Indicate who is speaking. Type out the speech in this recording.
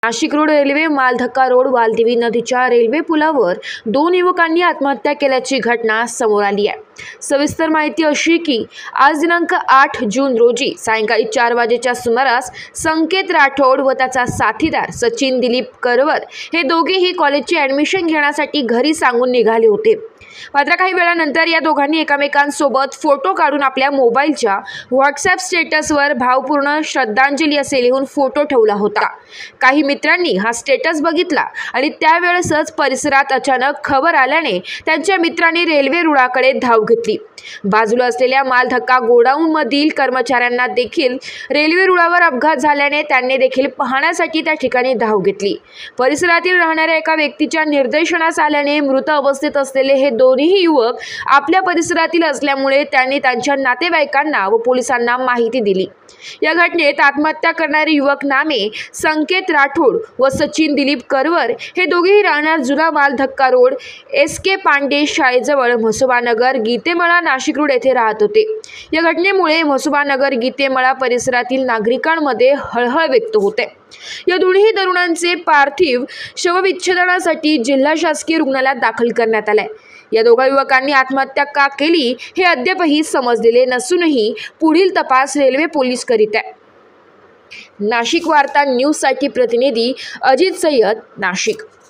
Speaker 1: Nashik road railway मालधक्का road Waldevi नदीच्या railway पुलावर 2 युवकांनी आत्महत्या केल्याची घटना समोर आली आहे। सविस्तर माहिती अशी की आज दिनांक 8 जून रोजी सायंकाळी 4 वाजेच्या सुमारास संकेत राठोड व त्याचा साथीदार सचिन दिलीप करवर हे दोघेही कॉलेजची ॲडमिशन घेण्यासाठी घरी सांगून निघाले होते। मात्र काही वेळानंतर या दोघांनी एकमेकांसोबत फोटो काढून आपल्या मोबाईलच्या व्हॉट्सॲप स्टेटसवर भावपूर्ण श्रद्धांजली असे लिहून फोटो ठेवला होता। काही मित्रांनी हा स्टेटस बघितला आणि त्यावेळेसच परिसरात अचानक खबर आल्याने त्यांच्या मित्रांनी रेल्वे रुळाकडे धाव घेतली। बाजूला असलेल्या मालधक्का गोडाऊन मधील कर्मचाऱ्यांना देखील रेल्वे रुळावर अपघात झाल्याने त्यांनी देखील पाहण्यासाठी त्या ठिकाणी धाव घेतली। परिसरातील राहणाऱ्या एका व्यक्तीच्या निर्देशनास आल्याने मृत अवस्थेत असलेले हे दोन्ही युवक आपल्या परिसरातील असल्यामुळे त्यांनी त्यांच्या नातेवाईकांना व पोलिसांना माहिती दिली। या घटनेत आत्महत्या करणारे युवक नामे संकेत राठोड व सचिन दिलीप करवर हे दोघेही राहणार जुना मालधक्का रोड SK पांडे शाळेजवळ म्हसोबानगर गीतेमळा नाशिक रोड येथे राहत होते। या घटनेमुळे म्हसोबानगर गीतेमळा परिसरातील नागरिकांमध्ये हळहळ व्यक्त होते। या दोन्ही तरुणांचे पार्थिव शवविच्छेदनासाठी जिल्हा शासकीय रुग्णालयात दाखल करण्यात आले। या दोघा युवकांनी आत्महत्या का केली हे अद्यापही समजलेले नसूनही पुढील तपास रेल्वे पोलीस करीत आहे। नाशिक वार्ता न्यूज साठी प्रतिनिधी अजित सय्यद, नाशिक।